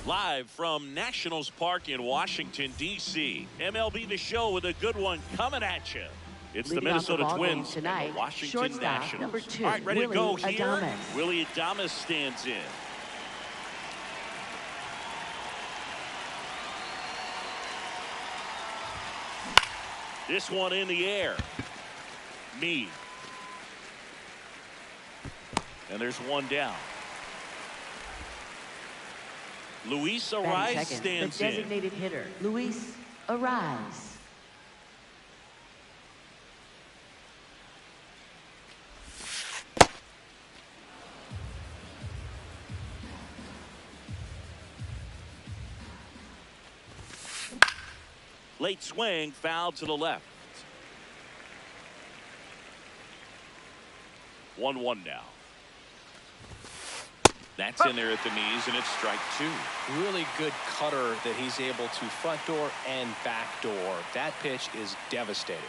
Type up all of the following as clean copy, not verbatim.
Live from Nationals Park in Washington, D.C. MLB The Show with a good one coming at you. It's the Minnesota Twins tonight, and the Washington Nationals. Number 2, all right, ready Willy to go here. Adames. Willy Adames stands in. This one in the air. Mead. And there's one down. Luis Arraez stands in. The designated hitter, Luis Arraez. Late swing, foul to the left. 1-1 now. That's in there at the knees, and it's strike 2. Really good cutter that he's able to front door and back door. That pitch is devastating.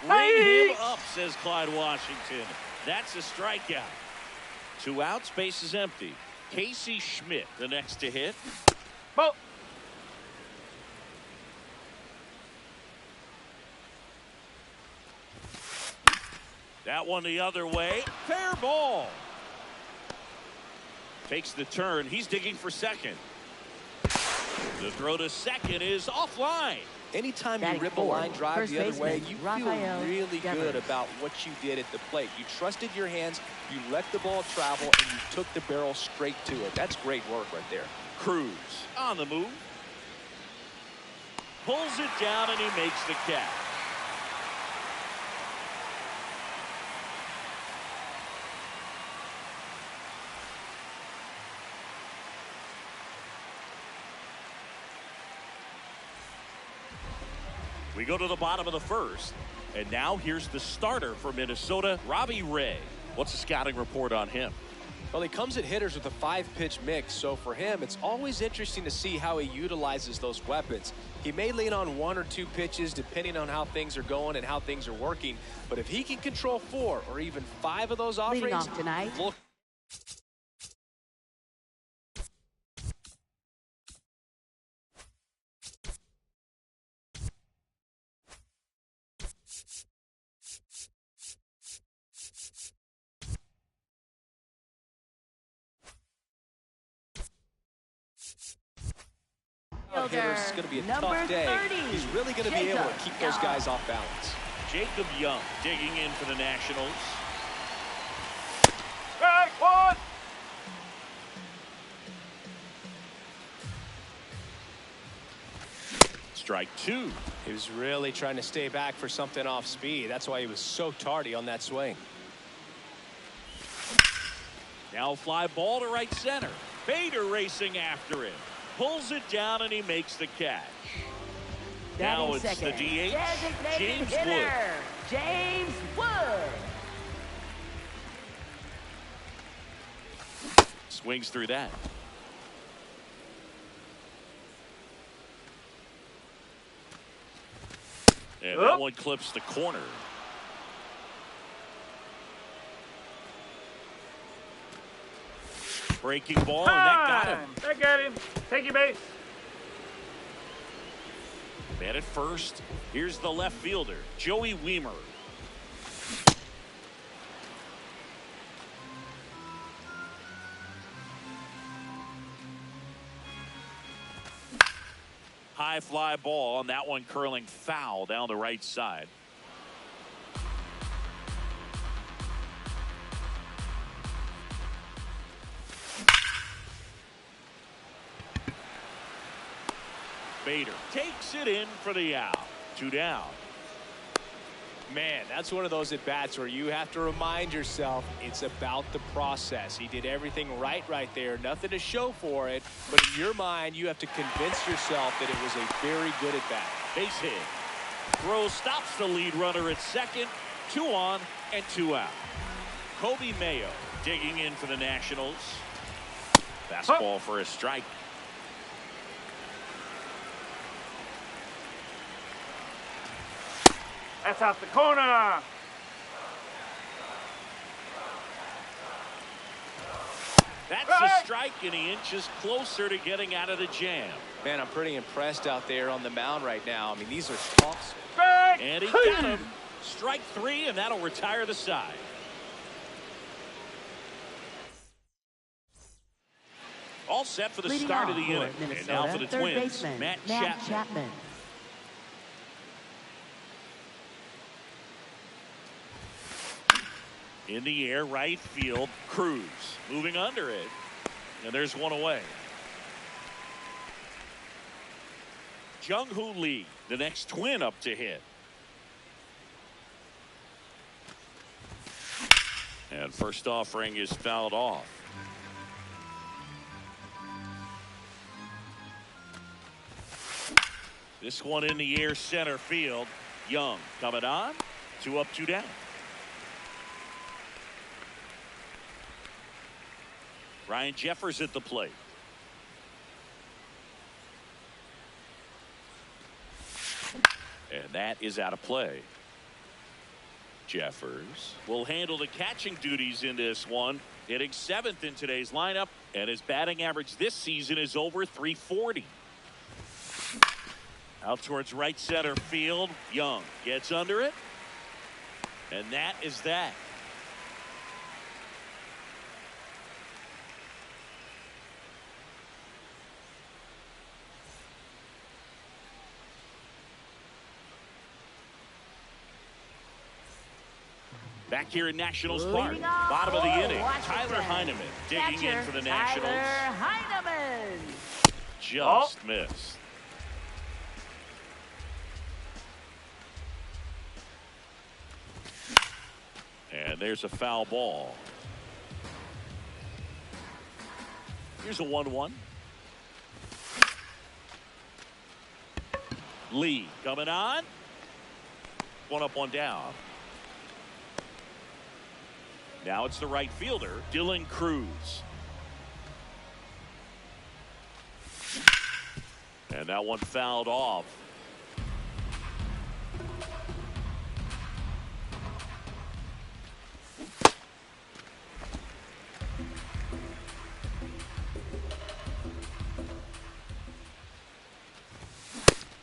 Ring him up, says Clyde Washington. That's a strikeout. 2 outs, base is empty. Casey Schmidt, the next to hit. Ball. That one the other way. Fair ball. Takes the turn. He's digging for second. The throw to second is offline. Anytime you rip a line drive the other way, you feel really good about what you did at the plate. You trusted your hands, you let the ball travel, and you took the barrel straight to it. That's great work right there. Cruz on the move. Pulls it down, and he makes the catch. We go to the bottom of the first, and now here's the starter for Minnesota, Robbie Ray. What's the scouting report on him? Well, he comes at hitters with a 5-pitch mix, so for him, it's always interesting to see how he utilizes those weapons. He may lean on 1 or 2 pitches depending on how things are going and how things are working, but if he can control 4 or even 5 of those offerings, leading off tonight, look. Hitters is going to be a tough day. 30, he's really going to be able to keep those guys off balance. Jacob Young digging in for the Nationals. Strike one. Strike 2. He was really trying to stay back for something off speed. That's why he was so tardy on that swing. Now fly ball to right center. Bader racing after him. Pulls it down and he makes the catch. Now it's the DH, James Wood. James Wood. Swings through that. And that one clips the corner. Breaking ball, and that got him. That got him. Take your base. Man at first. Here's the left fielder, Joey Wiemer. High fly ball, and that one curling foul down the right side. Bader takes it in for the out. 2 down. Man, that's one of those at-bats where you have to remind yourself it's about the process. He did everything right there. Nothing to show for it. But in your mind, you have to convince yourself that it was a very good at-bat. Base hit. Throw stops the lead runner at second. 2 on and 2 out. Kobe Mayo digging in for the Nationals. Fastball for a strike. That's out the corner. That's a strike, and he inches closer to getting out of the jam. Man, I'm pretty impressed out there on the mound right now. I mean, these are tops. And he got him. Strike 3, and that'll retire the side. All set for the leading start of the for inning. Minnesota, And now for the third Twins, baseman, Matt Chapman. In the air, right field, Cruz moving under it, and there's one away. Jung-Hoo Lee, the next Twin up to hit. And first offering is fouled off. This one in the air, center field. Young coming on. 2 up, 2 down. Ryan Jeffers at the plate. And that is out of play. Jeffers will handle the catching duties in this one, hitting 7th in today's lineup, and his batting average this season is over .340. Out towards right center field. Young gets under it, and that is that. Back here in Nationals Park, bottom of the inning, Tyler Heineman digging in for the Nationals. Tyler Heineman. Just missed. And there's a foul ball. Here's a 1-1. Lee coming on. 1 up, 1 down. Now it's the right fielder, Dylan Cruz. And that one fouled off.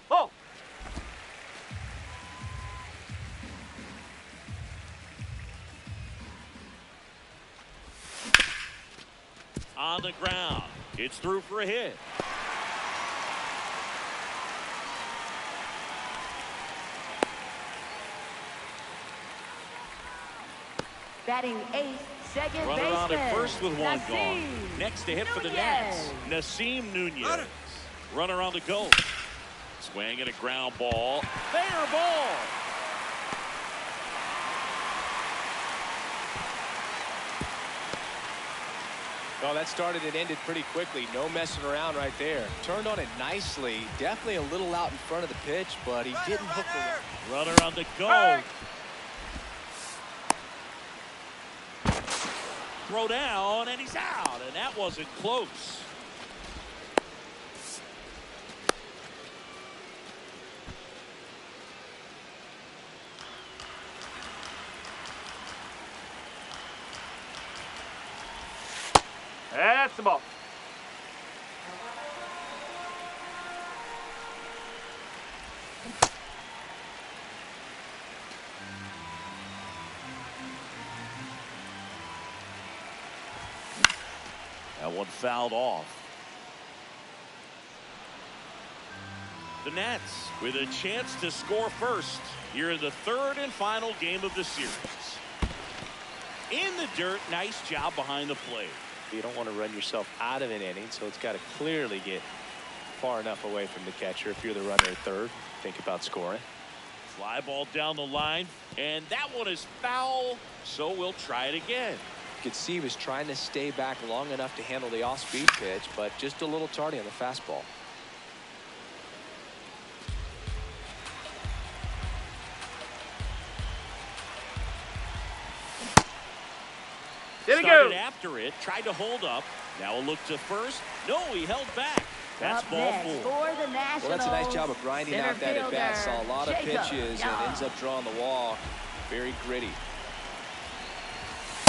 Oh! On the ground. It's through for a hit. Batting eighth, second Runner baseman. on at first with one gone. Nasim Next to hit for the Nunez. Nats, Nasim Nunez. Runner on the go. Swing and a ground ball. Fair ball. Well, that started and ended pretty quickly. No messing around right there. Turned on it nicely. Definitely a little out in front of the pitch, but he didn't hook the Runner on the go. Hey! Throw down, and he's out, and that wasn't close. That's the ball. That one fouled off. The Nats with a chance to score first here in the third and final game of the series. In the dirt, nice job behind the plate. You don't want to run yourself out of an inning, so it's got to clearly get far enough away from the catcher. If you're the runner at third, think about scoring. Fly ball down the line, and that one is foul, so we'll try it again. You could see he was trying to stay back long enough to handle the off-speed pitch, but just a little tardy on the fastball. There we Started go. after it, tried to hold up. Now a look to first. No, he held back. That's Up ball next four. for the Nationals. Well, that's a nice job of grinding Center out that at bat. fielder, Saw a lot of Jacob pitches Young. and ends up drawing the walk. Very gritty.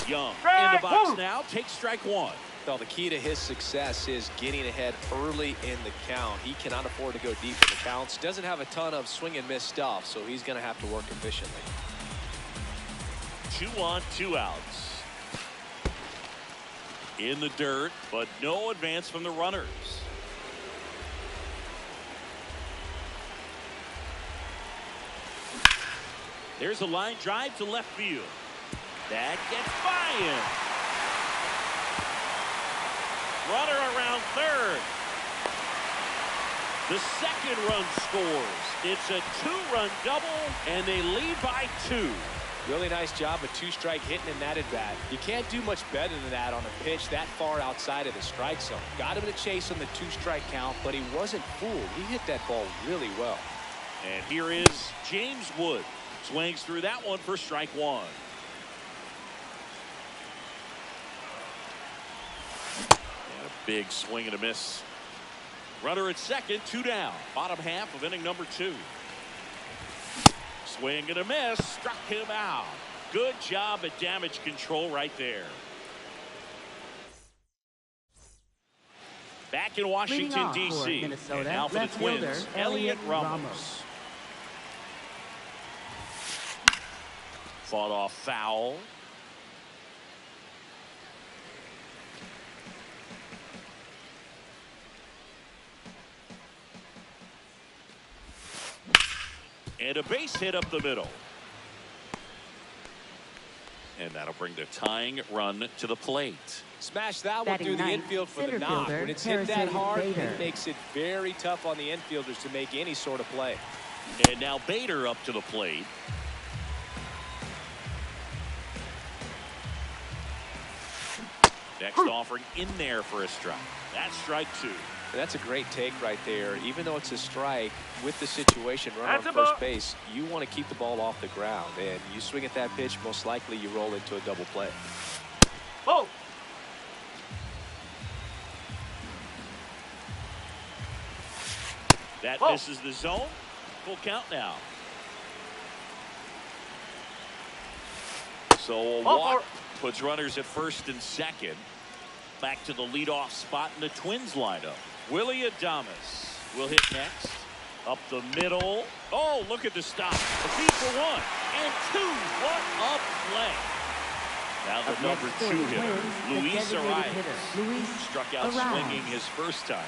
Young in the Strike box one. now. Takes strike one. Well, the key to his success is getting ahead early in the count. He cannot afford to go deep in the counts. Doesn't have a ton of swing and miss stuff, so he's going to have to work efficiently. 2 on, 2 outs. In the dirt, but no advance from the runners. There's a line drive to left field. That gets by him. Runner around third. The second run scores. It's a 2-run double, and they lead by 2. Really nice job of two-strike hitting in that at-bat. You can't do much better than that on a pitch that far outside of the strike zone. Got him to chase on the two-strike count, but he wasn't fooled. He hit that ball really well. And here is James Wood. Swings through that one for strike one. And a big swing and a miss. Runner at second, 2 down. Bottom half of inning number 2. Swing and a miss. Struck him out. Good job at damage control right there. Back in Washington, Leading off for D.C. Minnesota, And now for the left fielder, Twins, Elliot Elliot Ramos. Fought off foul. And a base hit up the middle. And that'll bring the tying run to the plate. Smash that one Batting through the ninth, infield for the center knock. fielder, When it's hit that Harrison hard, Bader. it makes it very tough on the infielders to make any sort of play. And now Bader up to the plate. Next offering in there for a strike. That's strike 2. And that's a great take right there. Even though it's a strike, with the situation, runner on first base, you want to keep the ball off the ground. And you swing at that pitch, most likely you roll into a double play. Oh! That misses the zone. Full count now. So a walk puts runners at first and second. Back to the leadoff spot in the Twins lineup. Willy Adames will hit next. Up the middle. Oh, look at the stop. A feed for 1 and 2. What a play. Now the number 2 hitter, Luis Arias, struck out swinging his first time.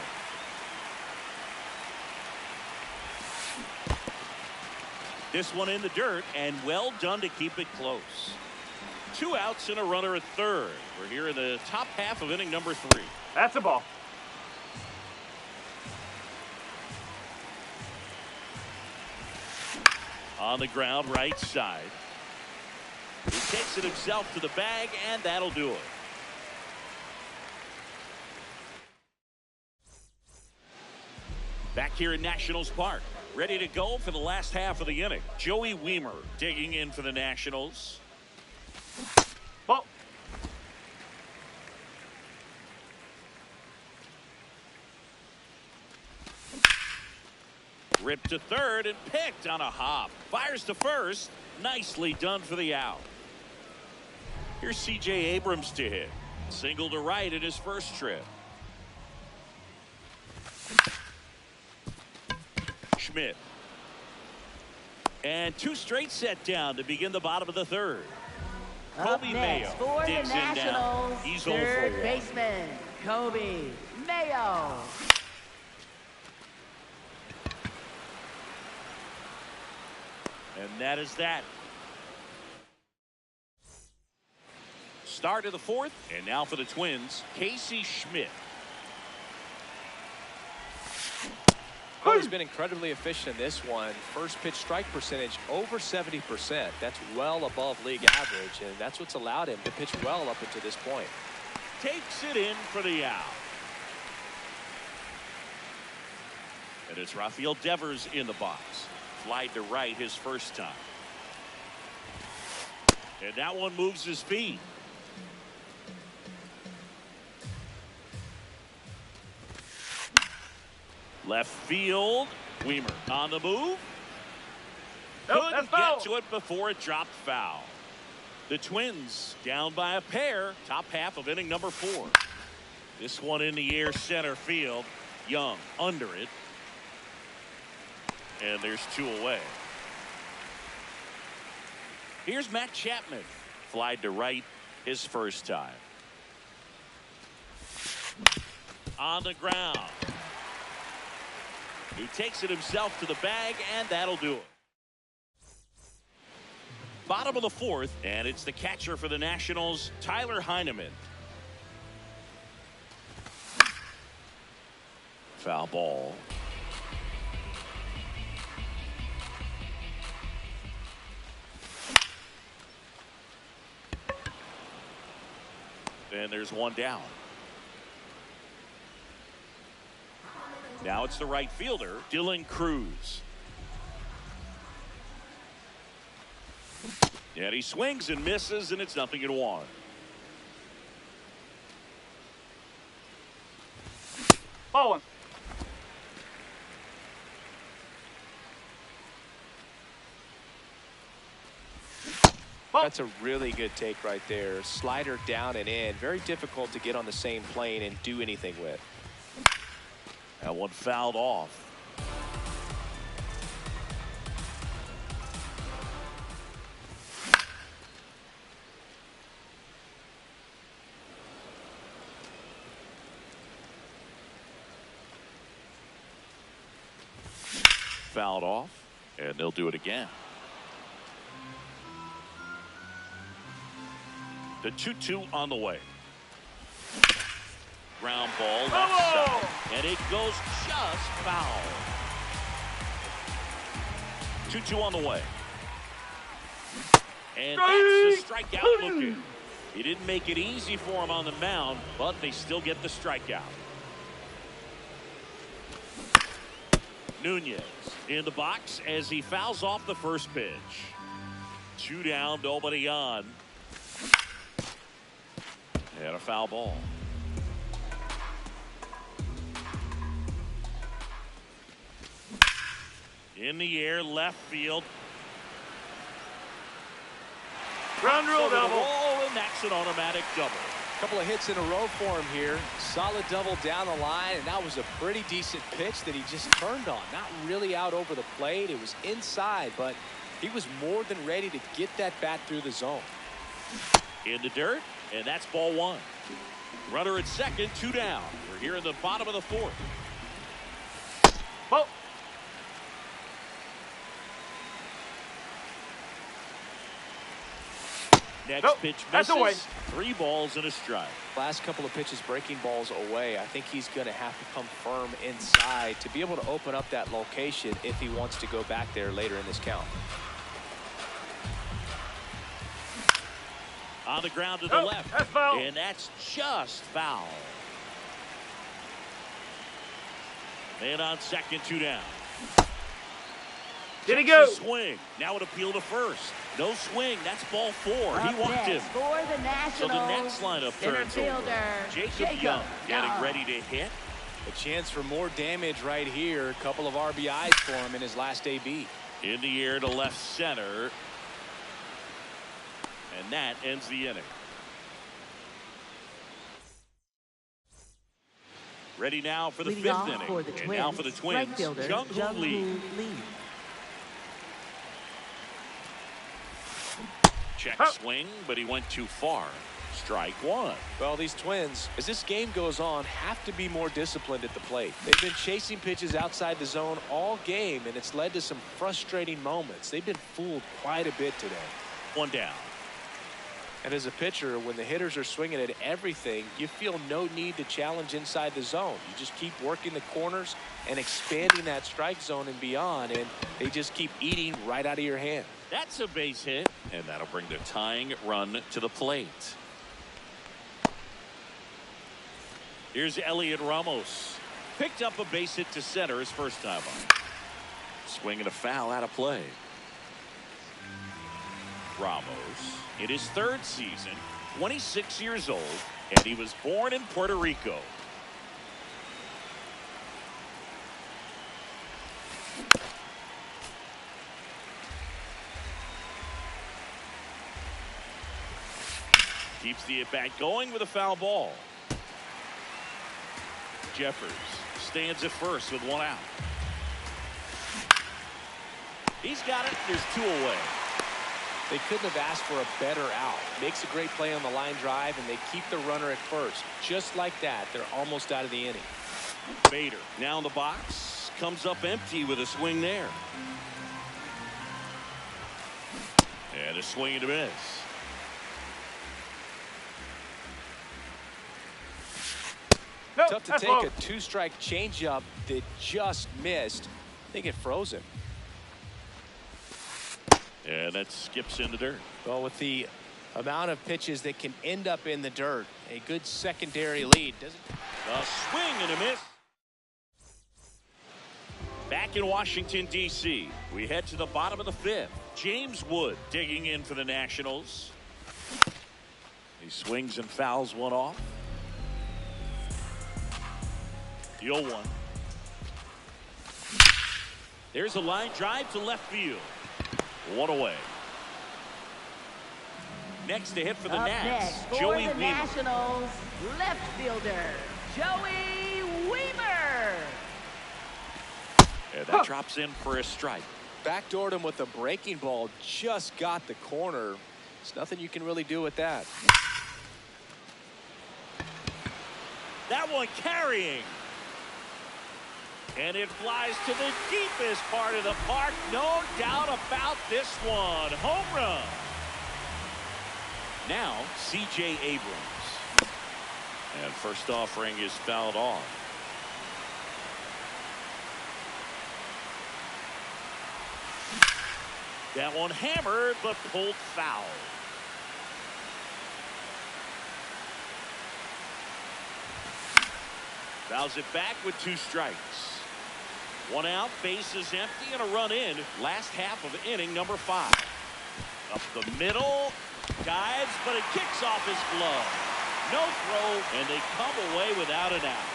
This one in the dirt, and well done to keep it close. 2 outs and a runner at third. We're here in the top half of inning number 3. That's a ball. On the ground, right side. He takes it himself to the bag, and that'll do it. Back here in Nationals Park, ready to go for the last half of the inning. Joey Wiemer digging in for the Nationals. Ball. Ripped to third and picked on a hop. Fires to first. Nicely done for the out. Here's C.J. Abrams to hit. Single to right in his first trip. Schmidt. And 2 straight set down to begin the bottom of the third. Coby Mayo for digs the in now. He's 0 for 1. Third baseman, Coby Mayo. And that is that. Start of the 4th, and now for the Twins, Casey Schmidt. Well, he's been incredibly efficient in this one. First pitch strike percentage over 70%. That's well above league average, and that's what's allowed him to pitch well up until this point. Takes it in for the out. And it's Rafael Devers in the box. Fly to right his first time. And that one moves his feet. Left field. Wiemer on the move. Couldn't get to it before it dropped foul. The Twins down by a pair. Top half of inning number 4. This one in the air center field. Young under it. And there's 2 away. Here's Matt Chapman. Flied to right his first time. On the ground. He takes it himself to the bag, and that'll do it. Bottom of the 4th, and it's the catcher for the Nationals, Tyler Heineman. Foul ball. And there's 1 down. Now it's the right fielder, Dylan Cruz. And he swings and misses, and it's 0-1. Ball 1. That's a really good take right there. Slider down and in. Very difficult to get on the same plane and do anything with. That one fouled off. Fouled off, and they'll do it again. The 2-2 on the way. Ground ball left side, and it goes just foul. 2-2 on the way. And that's the strikeout looking. He didn't make it easy for him on the mound, but they still get the strikeout. Nunez in the box as he fouls off the first pitch. 2 down, nobody on. And a foul ball. In the air, left field. Ground rule double. And that's an automatic double. Couple of hits in a row for him here. Solid double down the line, and that was a pretty decent pitch that he just turned on. Not really out over the plate. It was inside, but he was more than ready to get that bat through the zone. In the dirt, and that's ball 1. Runner at second, 2 down. We're here in the bottom of the 4th. Ball. Next pitch that's away. misses. 3 balls and a strike. Last couple of pitches breaking balls away. I think he's going to have to come firm inside to be able to open up that location if he wants to go back there later in this count. On the ground to the left. That's foul. And that's just foul. And on second, 2 down. Did he go? Swing. Now an appeal to first. No swing. That's ball 4. Up He walked him. next for the Nationals. So the next lineup turns over. Infielder, Jacob Young getting ready to hit. A chance for more damage right here. A couple of RBIs for him in his last AB. In the air to left center. And that ends the inning. Ready now for the Leading 5th off inning. for the And Twins, now for the Twins, right fielder, Jung-Hoo Lee. Check swing, but he went too far. Strike 1. Well, these Twins, as this game goes on, have to be more disciplined at the plate. They've been chasing pitches outside the zone all game, and it's led to some frustrating moments. They've been fooled quite a bit today. 1 down. And as a pitcher, when the hitters are swinging at everything, you feel no need to challenge inside the zone. You just keep working the corners and expanding that strike zone and beyond, and they just keep eating right out of your hand. That's a base hit, and that'll bring the tying run to the plate. Here's Elliot Ramos. Picked up a base hit to center his first time up. Swinging a foul out of play. Ramos in his 3rd season, 26 years old, and he was born in Puerto Rico. Keeps the at-bat going with a foul ball. Jeffers stands at first with 1 out. He's got it. There's 2 away. They couldn't have asked for a better out. Makes a great play on the line drive, and they keep the runner at first. Just like that, they're almost out of the inning. Bader now in the box. Comes up empty with a swing there. And a swing and a miss. No, Tough to take a 2-strike changeup that just missed. I think it froze him. And that skips in the dirt. Well, with the amount of pitches that can end up in the dirt, a good secondary lead. A swing and a miss. Back in Washington, D.C., we head to the bottom of the 5th. James Wood digging in for the Nationals. He swings and fouls one off. The 0-1. There's a line drive to left field. 1 away. Next to hit for the Nats, next for Joey the Wiemer. Nationals, left fielder, Joey Wiemer. And that drops in for a strike. Backdoored him with a breaking ball. Just got the corner. There's nothing you can really do with that. That one carrying. And it flies to the deepest part of the park. No doubt about this one. Home run. Now, C.J. Abrams. And first offering is fouled off. That one hammered, but pulled foul. Fouls it back with 2 strikes. One out, bases empty, and a run in. Last half of inning number 5. Up the middle, dives, but it kicks off his glove. No throw, and they come away without an out.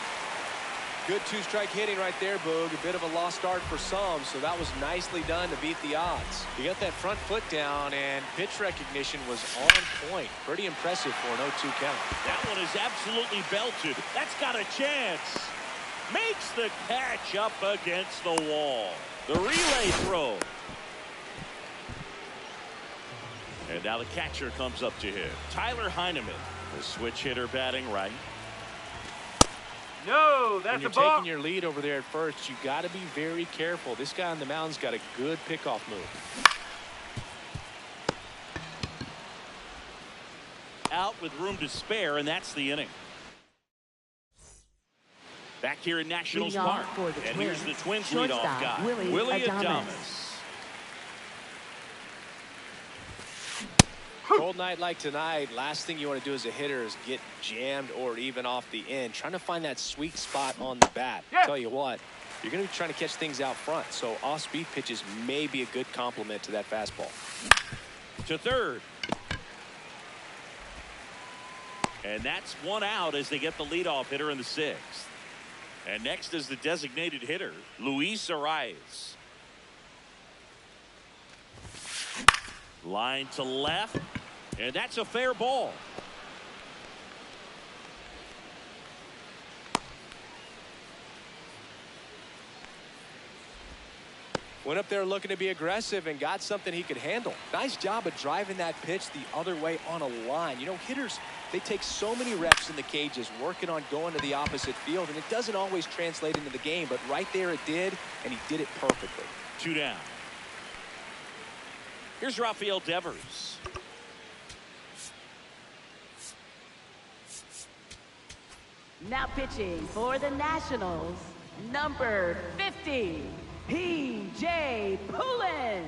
Good two-strike hitting right there, Boog. A bit of a lost start for some, so that was nicely done to beat the odds. You got that front foot down, and pitch recognition was on point. Pretty impressive for an 0-2 count. That one is absolutely belted. That's got a chance. Makes the catch up against the wall. The relay throw. And now the catcher comes up to him. Tyler Heineman, the switch hitter batting right. No, that's when you're a ball. taking your lead over there at first, you got to be very careful. This guy on the mound's got a good pickoff move. Out with room to spare, and that's the inning. Back here in Nationals Park, and here's the Twins leadoff guy, Willy Adames. Cold night like tonight, last thing you want to do as a hitter is get jammed or even off the end. Trying to find that sweet spot on the bat. Yeah. Tell you what, you're going to be trying to catch things out front, so off-speed pitches may be a good complement to that fastball. To third. And that's one out as they get the leadoff hitter in the 6th. And next is the designated hitter, Luis Arias. Line to left, and that's a fair ball. Went up there looking to be aggressive and got something he could handle. Nice job of driving that pitch the other way on a line. You know, hitters, they take so many reps in the cages working on going to the opposite field, and it doesn't always translate into the game, but right there it did, and he did it perfectly. 2 down. Here's Rafael Devers. Now pitching for the Nationals, number 50, P.J. Pullen.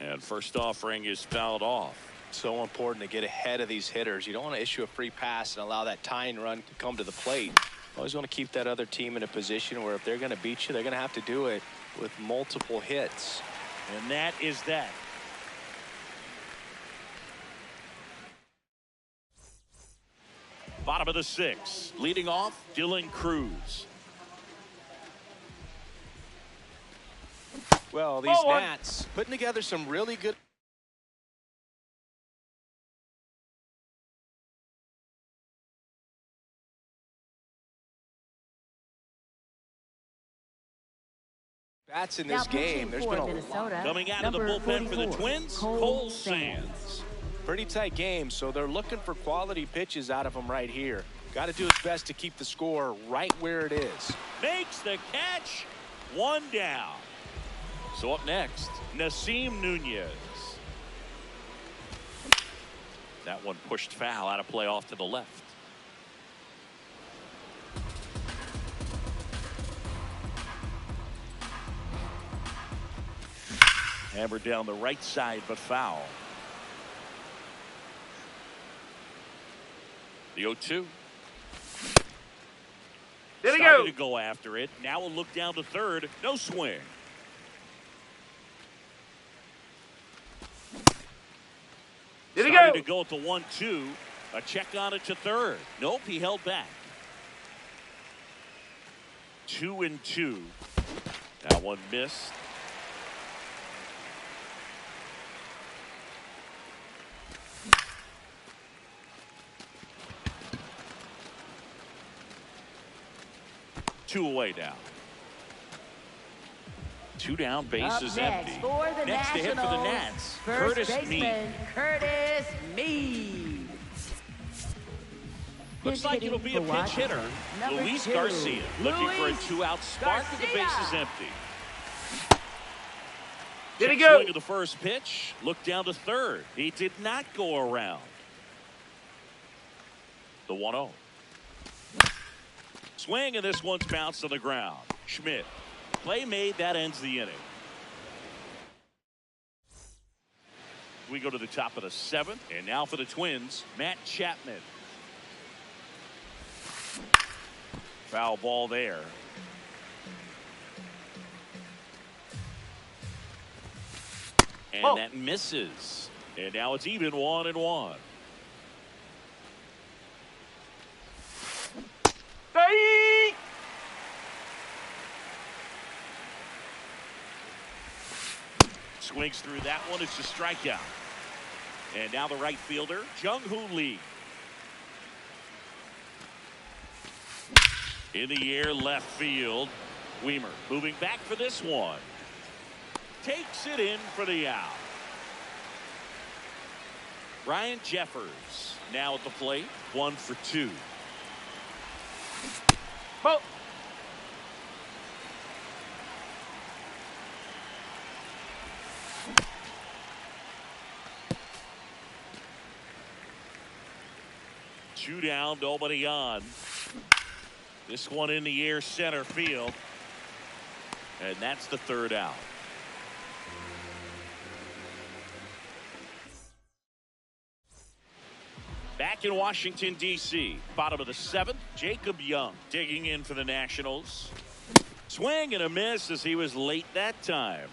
And first offering is fouled off. So important to get ahead of these hitters. You don't want to issue a free pass and allow that tying run to come to the plate. Always want to keep that other team in a position where if they're going to beat you, they're going to have to do it with multiple hits. And that is that. Bottom of the 6th. Leading off, Dylan Cruz. Well, these Nats putting together some really good bats in this game. There's been a lot. Coming out of the bullpen for the Twins, Cole Sands. Pretty tight game, so they're looking for quality pitches out of him right here. Got to do his best to keep the score right where it is. Makes the catch. 1 down. So up next, Nasim Nunez. That one pushed foul, out of play off to the left. Hammered down the right side, but foul. The 0-2. There he Started goes. to go after it. Now we'll look down to third. No swing. There he Started goes. to go at the 1-2. A check on it to third. Nope, he held back. 2-2. That one missed. Two away now. 2 down, bases empty. For the Next to hit for the Nats, first Curtis Mead. baseman, Curtis Mead. Looks like it'll be a pinch hitter. Luis Garcia looking for a 2-out spark with the bases empty. Did he Check go? swing of the first pitch. Look down to third. He did not go around. The 1-0. Swing, and this one's bounced on the ground. Schmidt. Play made, that ends the inning. We go to the top of the 7th, and now for the Twins, Matt Chapman. Foul ball there. And that misses. And now it's even 1-1. Hey! Swings through that one. It's a strikeout. And now the right fielder, Jung-Hoo Lee. In the air, left field. Weimer moving back for this one. Takes it in for the out. Ryan Jeffers now at the plate. 1 for 2. Ball. Two down, nobody on. This one in the air, center field. And that's the third out. Back in Washington, D.C., bottom of the 7th, Jacob Young digging in for the Nationals. Swing and a miss as he was late that time.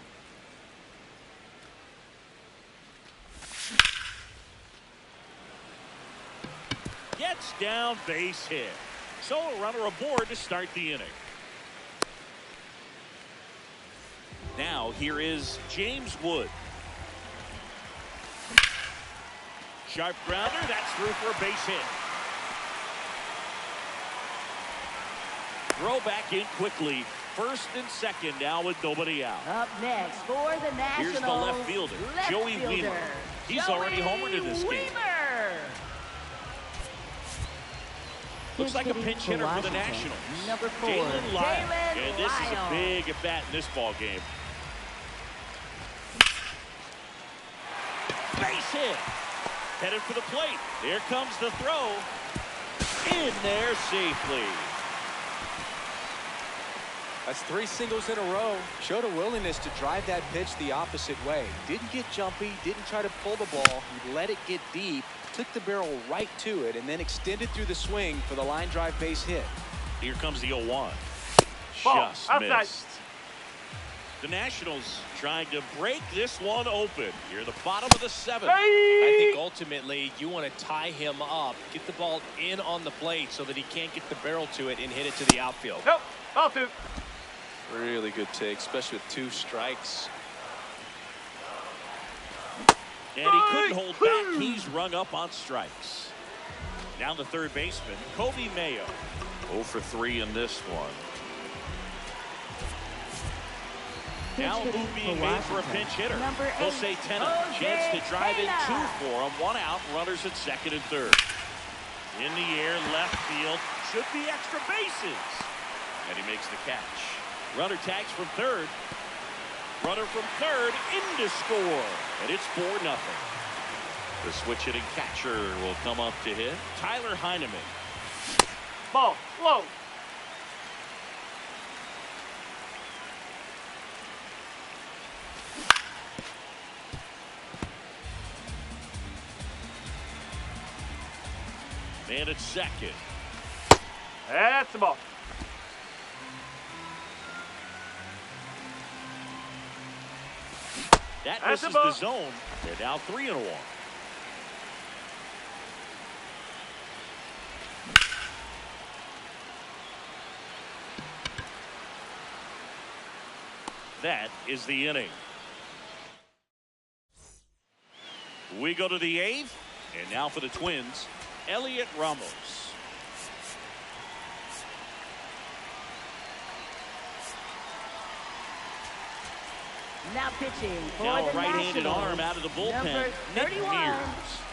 Gets down, base hit. So a runner aboard to start the inning. Now here is James Wood. Sharp grounder, that's through for a base hit. Throw back in quickly. First and second now with nobody out. Up next for the Nationals. Here's the left fielder, Joey Weimer. He's already homered in this game. Looks like a pinch hitter for the Nationals. Number 4, Jalen Lyle. And this is a big at bat in this ball game. Base hit. Headed for the plate. Here comes the throw. In there safely. That's 3 singles in a row. Showed a willingness to drive that pitch the opposite way. Didn't get jumpy, didn't try to pull the ball. He let it get deep, took the barrel right to it, and then extended through the swing for the line drive base hit. Here comes the 0-1. Ball, Just outside. missed. The Nationals trying to break this one open. Here at the bottom of the 7th. I think ultimately you want to tie him up, get the ball in on the plate so that he can't get the barrel to it and hit it to the outfield. Nope. Ball 2. Really good take, especially with 2 strikes. And he couldn't hold back. He's rung up on strikes. Now the third baseman, Coby Mayo. 0 for 3 in this one. Now a move being made for a pinch hitter. Jose Tena, chance to drive in 2 for him. 1 out, runners at second and third. In the air, left field. Should be extra bases. And he makes the catch. Runner tags from third. Runner from third in to score. And it's 4-0. The switch hitting catcher will come up to hit. Tyler Heineman. Ball. Low. Man at second. That's the ball. That That's misses the ball. the zone. They're now 3-1. That is the inning. We go to the 8th, and now for the Twins, Elliot Ramos. Now pitching for Now a the right-handed Nationals. arm out of the bullpen. Number Nick 31, Mears.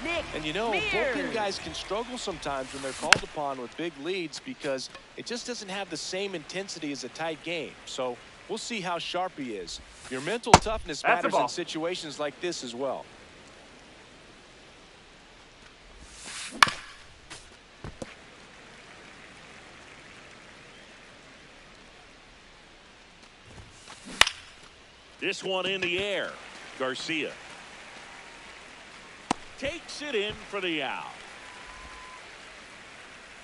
Nick And you know, Mears. bullpen guys can struggle sometimes when they're called upon with big leads because it just doesn't have the same intensity as a tight game. So we'll see how sharp he is. Your mental toughness That's the matters ball. in situations like this as well. This one in the air. Garcia takes it in for the out.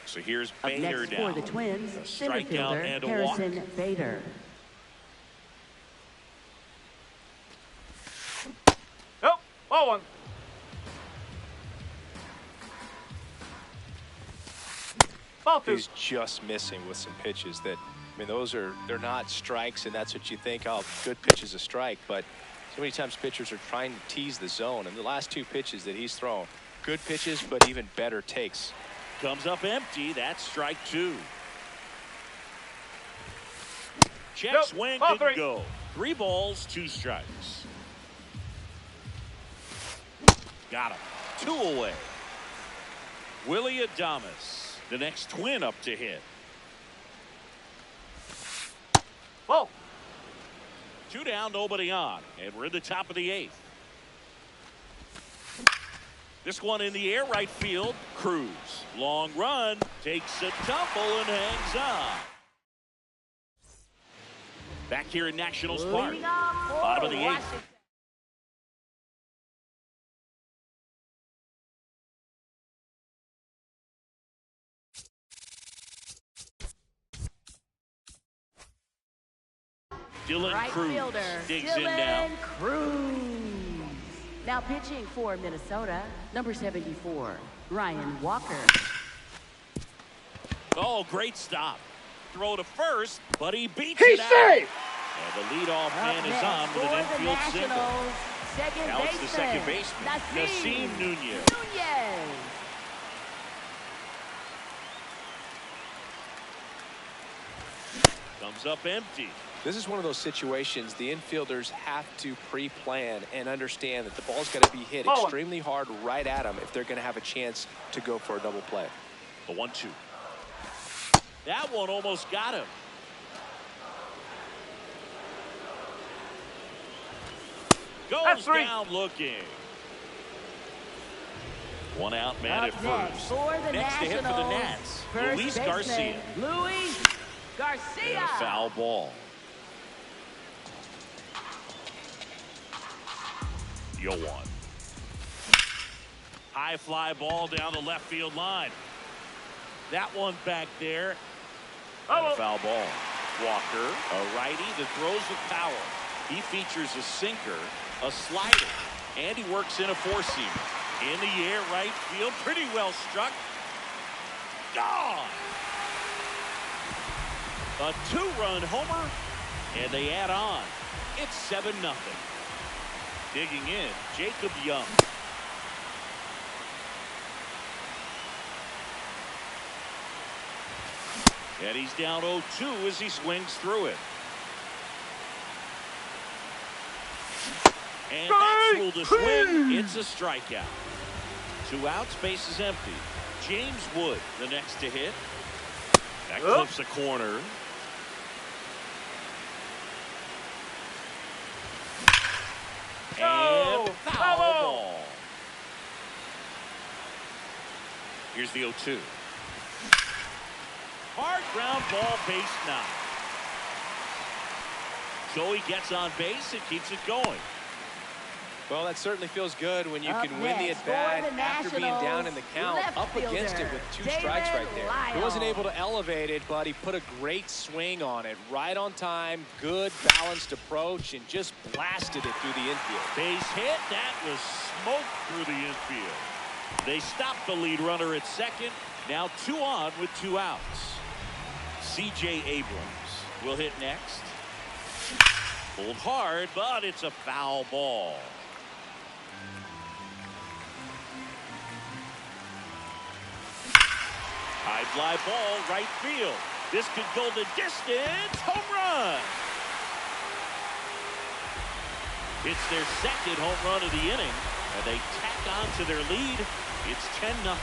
So here's Up Bader next now. for the Twins, A center strikeout fielder and a Harrison walk. Bader. Ball one. Ball two. He's just missing with some pitches that, I mean, they're not strikes, and that's what you think, oh, good pitch is a strike. But so many times pitchers are trying to tease the zone, and the last 2 pitches that he's thrown, good pitches, but even better takes. Comes up empty. That's strike 2. Check, Nope. swing, Ball didn't 3. go. 3 balls, 2 strikes. Got him. 2 away. Willy Adames, the next Twin up to hit. Ball. 2 down, nobody on, and we're in the top of the 8th. This one in the air, right field. Cruz, long run, takes a tumble and hangs on. Back here in Nationals Park, Leading off for bottom of the 8th. Washington. Dylan Right Cruz fielder, digs in now. Dylan Cruz. Now pitching for Minnesota, number 74, Ryan Walker. Oh, great stop. Throw to first, but he beats He's it out. safe. And the leadoff man Up is next on with for an the infield single. Nationals, second Now it's the second baseman, baseman, Nasim Nunez. Nunez. Comes up empty. This is one of those situations the infielders have to pre-plan and understand that the ball's got to be hit Oh. extremely hard right at them if they're going to have a chance to go for a double play. The 1-2. That one almost got him. That's Goes 3. down looking. 1 out, man Up at next first. for the Next to hit for the Nationals, Nats, first Luis baseman, Garcia. Luis And Garcia. a foul ball. Yoan. High fly ball down the left field line. That one back there. And a foul ball. Walker, a righty that throws with power. He features a sinker, a slider, and he works in a 4-seamer. In the air, right field, pretty well struck. Gone! A 2-run homer, and they add on. It's 7-0. Digging in, Jacob Young. And he's down 0-2 as he swings through it. And that's ruled a swing. It's a strikeout. 2 outs, base is empty. James Wood, the next to hit. That clips a corner. And foul ball. Here's the 0-2. Hard ground ball, base knock. Joey gets on base and keeps it going. Well, that certainly feels good when you Up can win the next for at-bat the after being down in the count, Nationals, up against it left with 2 fielder, strikes right there. David He wasn't Lyle. able to elevate it, but he put a great swing on it. Right on time, good balanced approach, and just blasted it through the infield. Base hit. That was smoke through the infield. They stopped the lead runner at second. Now 2 on with 2 outs. C.J. Abrams will hit next. Pulled hard, but it's a foul ball. High fly ball, right field. This could go the distance. Home run. It's their second home run of the inning, and they tack on to their lead. It's 10-0.